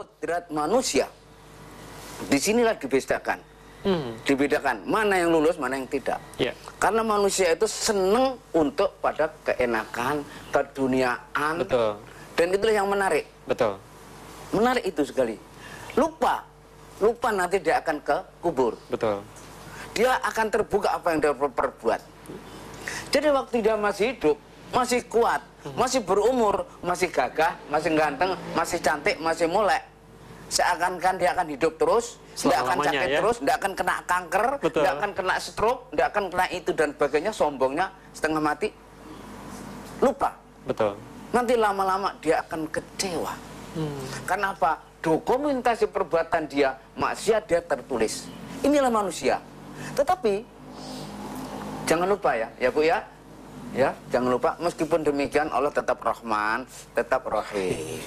kodrat manusia. Disinilah dibedakan. Dibedakan mana yang lulus, mana yang tidak. Karena manusia itu senang untuk pada keenakan, keduniaan. Betul. Dan itulah yang menarik. Betul. Menarik itu sekali. Lupa nanti dia akan ke kubur. Betul. Dia akan terbuka apa yang dia perbuat. Jadi waktu dia masih hidup, masih kuat, masih berumur, masih gagah, masih ganteng, masih cantik, masih molek, seakan-akan dia akan hidup terus, tidak akan sakit terus, tidak akan kena kanker, tidak akan kena stroke, tidak akan kena itu dan sebagainya, sombongnya setengah mati. Lupa. Betul. Nanti lama-lama dia akan kecewa. Karena apa? Dokumentasi perbuatan dia maksiat dia tertulis. Inilah manusia. Tetapi jangan lupa ya Bu ya, jangan lupa meskipun demikian Allah tetap Rahman, tetap Rahim.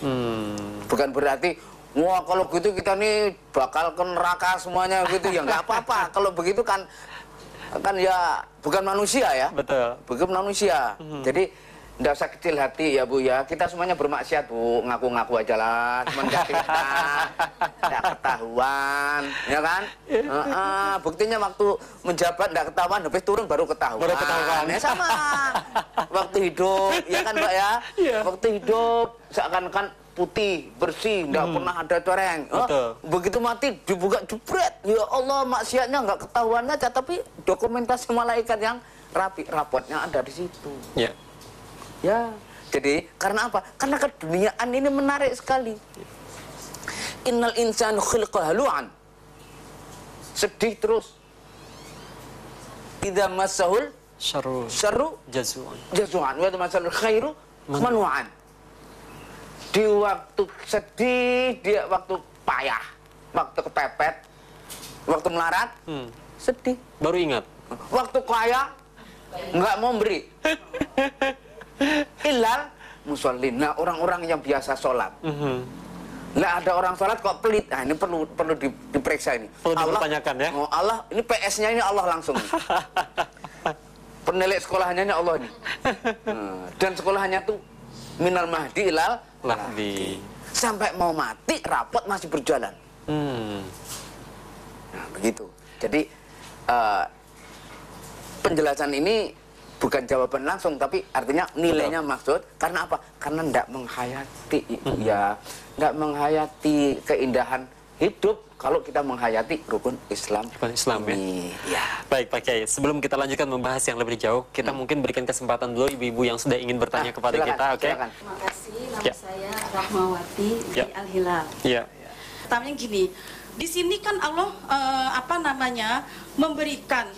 Bukan berarti wah kalau gitu kita nih bakal ke neraka semuanya gitu ya, nggak apa-apa. Kalau begitu kan ya bukan manusia ya. Betul. Bukan manusia. Jadi nggak usah kecil hati ya Bu ya. Kita semuanya bermaksiat Bu, ngaku-ngaku aja lah. Cuman nggak nggak ketahuan, ya kan? Buktinya waktu menjabat nggak ketahuan, habis turun baru ketahuan. Ya sama. Waktu hidup, ya kan Mbak ya? Waktu hidup seakan-akan putih, bersih, nggak pernah ada coreng. Begitu mati dibuka jebret, ya Allah maksiatnya nggak ketahuan aja, tapi dokumentasi malaikat yang rapi, rapotnya ada di situ. Ya, jadi karena apa? Karena keduniaan ini menarik sekali. Innal insanu khuliqa halu'an. Sedih terus. Idza massahul syarru jazu'an wa idza massahul khairu manu'an. Di waktu sedih, dia waktu payah, waktu kepepet, waktu melarat, sedih. Baru ingat. Waktu kaya, nggak mau beri. Ilal musallin. Nah, orang-orang yang biasa sholat. Nggak ada orang sholat kok pelit. Nah, ini perlu diperiksa ini. Perlu dipertanyakan ya. Oh, Allah, ini PS-nya ini Allah langsung. Penilik sekolahnya ini Allah ini. Dan sekolahnya tuh minal mahdi ilal lahdi. Sampai mau mati, rapot masih berjalan. Nah, begitu. Jadi penjelasan ini bukan jawaban langsung, tapi artinya nilainya maksud. Karena apa? Karena tidak menghayati ya, tidak menghayati keindahan hidup kalau kita menghayati rukun Islam. Ini. Ya. Baik Pak Kiai, sebelum kita lanjutkan membahas yang lebih jauh, kita mungkin berikan kesempatan dulu ibu-ibu yang sudah ingin bertanya kepada silakan, kita. Oke. Terima kasih. Nama saya Rahmawati di Al-Hilal. Pertamanya gini, di sini kan Allah memberikan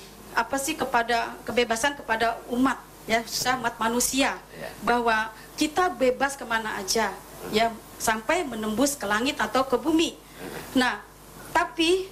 kepada kebebasan kepada umat ya, umat manusia, bahwa kita bebas kemana aja ya, sampai menembus ke langit atau ke bumi. Nah, tapi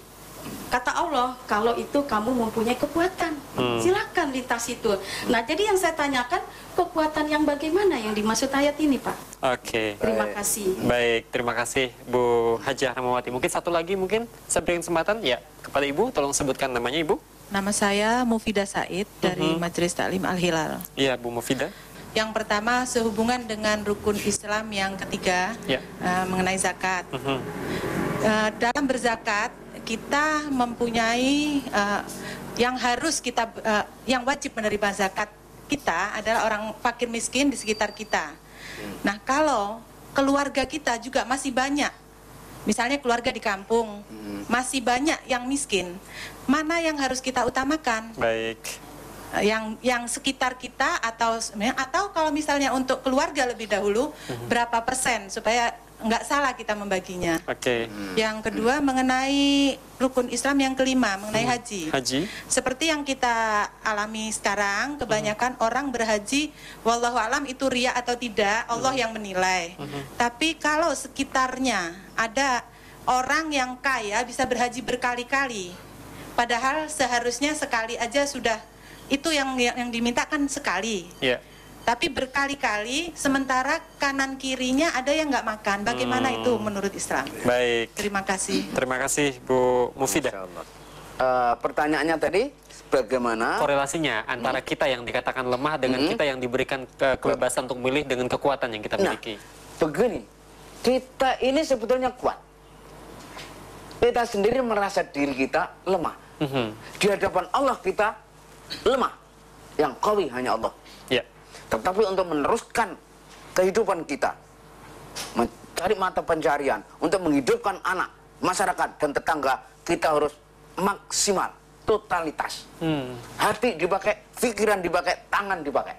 kata Allah, kalau itu kamu mempunyai kekuatan, silakan lintas itu. Nah, jadi yang saya tanyakan, kekuatan yang bagaimana yang dimaksud ayat ini, Pak? Oke. Terima kasih. Baik, terima kasih Bu Hajah Rahmawati. Mungkin satu lagi, mungkin saya berikan kesempatan ya kepada Ibu, tolong sebutkan namanya Ibu. Nama saya Mufidah Said dari Majelis Taklim Al-Hilal. Iya, Bu Mufidah. Yang pertama sehubungan dengan rukun Islam yang ketiga, mengenai zakat. Dalam berzakat kita mempunyai yang harus kita yang wajib menerima zakat kita adalah orang fakir miskin di sekitar kita. Nah, kalau keluarga kita juga masih banyak, misalnya keluarga di kampung, masih banyak yang miskin, mana yang harus kita utamakan? Baik. Yang sekitar kita atau kalau misalnya untuk keluarga lebih dahulu, berapa persen supaya nggak salah kita membaginya. Yang kedua mengenai rukun Islam yang kelima, mengenai haji. Seperti yang kita alami sekarang, kebanyakan orang berhaji, wallahu alam itu riya atau tidak, Allah yang menilai. Tapi kalau sekitarnya ada orang yang kaya bisa berhaji berkali-kali, padahal seharusnya sekali aja sudah, itu yang dimintakan sekali. Tapi berkali-kali, sementara kanan kirinya ada yang nggak makan. Bagaimana itu menurut Islam? Baik. Terima kasih. Terima kasih Bu Mufidah. Pertanyaannya tadi, bagaimana korelasinya antara kita yang dikatakan lemah dengan kita yang diberikan kebebasan untuk memilih dengan kekuatan yang kita miliki? Begini, kita ini sebetulnya kuat. Kita sendiri merasa diri kita lemah. Di hadapan Allah kita lemah. Yang qawi hanya Allah. Ya. Tetapi untuk meneruskan kehidupan kita, mencari mata pencarian, untuk menghidupkan anak, masyarakat, dan tetangga, kita harus maksimal, totalitas. Hati dipakai, pikiran dipakai, tangan dipakai.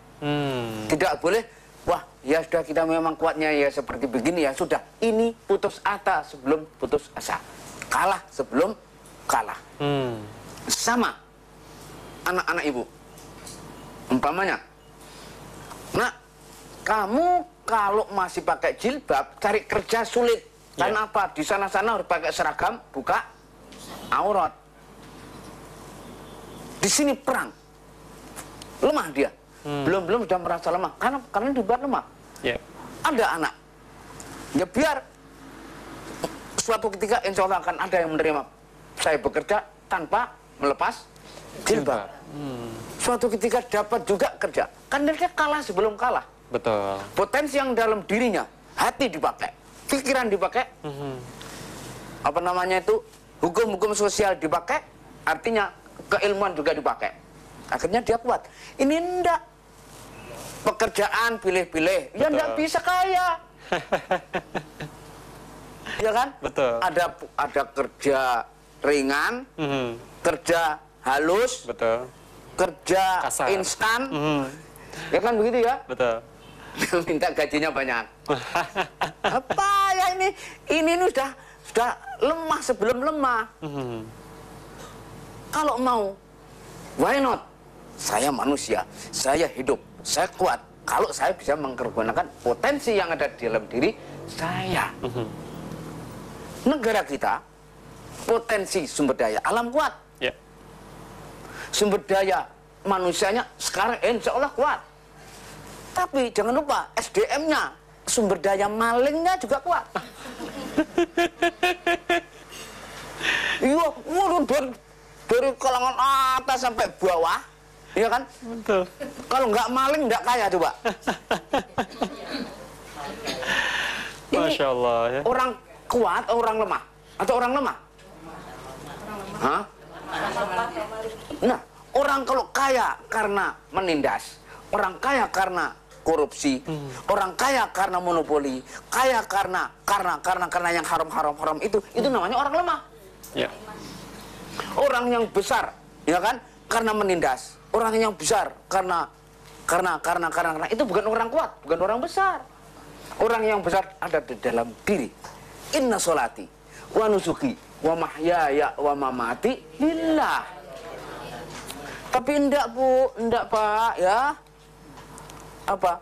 Tidak boleh, wah ya sudah kita memang kuatnya ya seperti begini ya sudah. Ini putus asa sebelum putus asa. Kalah sebelum kalah. Sama anak-anak ibu. Umpamanya, nah kamu kalau masih pakai jilbab, cari kerja sulit. Karena apa? Di sana-sana harus pakai seragam, buka aurat. Di sini perang. Lemah dia. Belum sudah merasa lemah. Karena dibuat lemah. Ada anak. Ya biar suatu ketika insya Allah akan ada yang menerima saya bekerja tanpa melepas jilbab. Suatu ketika dapat juga kerja. Kan dia kalah sebelum kalah. Betul. Potensi yang dalam dirinya, hati dipakai, pikiran dipakai, apa namanya itu, hukum-hukum sosial dipakai, artinya keilmuan juga dipakai. Akhirnya dia kuat. Ini enggak. Pekerjaan pilih-pilih, ya enggak bisa kaya. Ya kan? Betul. Ada kerja ringan, kerja halus, Betul. kerja Kasar. instan, ya kan begitu ya? Betul. Minta gajinya banyak. Apa ya ini sudah lemah sebelum lemah. Kalau mau, why not? Saya manusia, saya hidup, saya kuat. Kalau saya bisa menggunakan potensi yang ada di dalam diri saya. Negara kita, potensi sumber daya alam kuat. Ya. Sumber daya manusianya sekarang insya Allah kuat. Tapi jangan lupa SDM-nya, sumber daya malingnya juga kuat. Iya, dari kalangan atas sampai bawah, iya kan? Betul. Kalau nggak maling nggak kaya coba. Masya Allah ya. Orang kuat, orang lemah, atau orang lemah? Hah? Nah, orang kalau kaya karena menindas, orang kaya karena korupsi, orang kaya karena monopoli, kaya karena yang haram itu namanya orang lemah. Ya. Orang yang besar, ya kan, karena menindas. Orang yang besar karena itu bukan orang kuat, bukan orang besar. Orang yang besar ada di dalam diri. Inna sholati wa nusuki wa mahyaya wa mamati lillah. Tapi enggak Bu, enggak Pak, ya. Apa?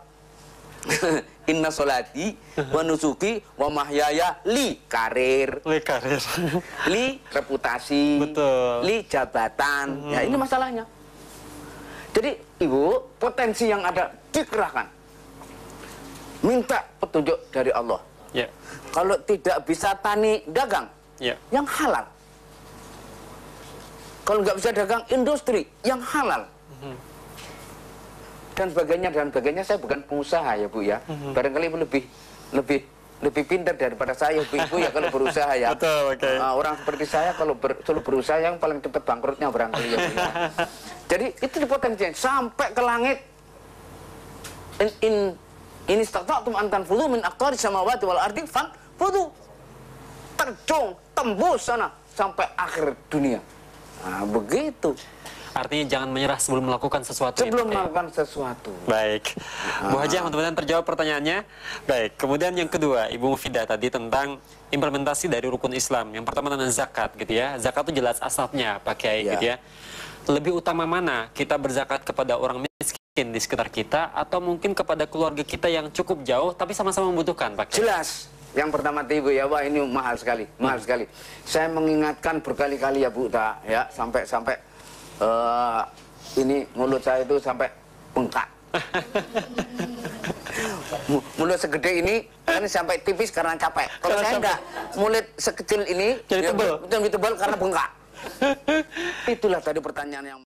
Inna sholati wa nusuki wa mahyaya li karir. Li karir. Li reputasi. Betul. Li jabatan. Ya ini masalahnya. Jadi Ibu, potensi yang ada dikerahkan. Minta petunjuk dari Allah. Ya. Kalau tidak bisa tani dagang, Ya. yang halal. Kalau nggak bisa dagang, industri yang halal. Dan sebagainya, saya bukan pengusaha ya Bu ya. Barangkali Ibu lebih pintar daripada saya Ibu ya kalau berusaha ya. Betul, oke. Orang seperti saya kalau berusaha yang paling cepat bangkrutnya barangkali ya Bu ya. Jadi itu potensinya sampai ke langit. Ini istata'tum an tanfudhu min aqtaris samawati wal ardi fanfudhu. Terjun, tembus sana sampai akhir dunia. Nah, begitu. Artinya jangan menyerah sebelum melakukan sesuatu. Sebelum melakukan sesuatu. Baik. Bu Hajah, mudah-mudahan terjawab pertanyaannya. Baik. Kemudian yang kedua, Ibu Mufidah tadi tentang implementasi dari rukun Islam. Yang pertama tentang zakat gitu ya. Zakat itu jelas asapnya, Pak Kiai gitu ya. Lebih utama mana kita berzakat kepada orang miskin di sekitar kita atau mungkin kepada keluarga kita yang cukup jauh tapi sama-sama membutuhkan, Pak Kiai? Jelas. Yang pertama Ibu ya, wah ini mahal sekali, mahal sekali. Saya mengingatkan berkali-kali ya Bu, ya sampai ini mulut saya itu sampai bengkak. Mulut segede ini sampai tipis karena capek. Kalau saya enggak, mulut sekecil ini jadi tebal karena bengkak. Itulah tadi pertanyaan yang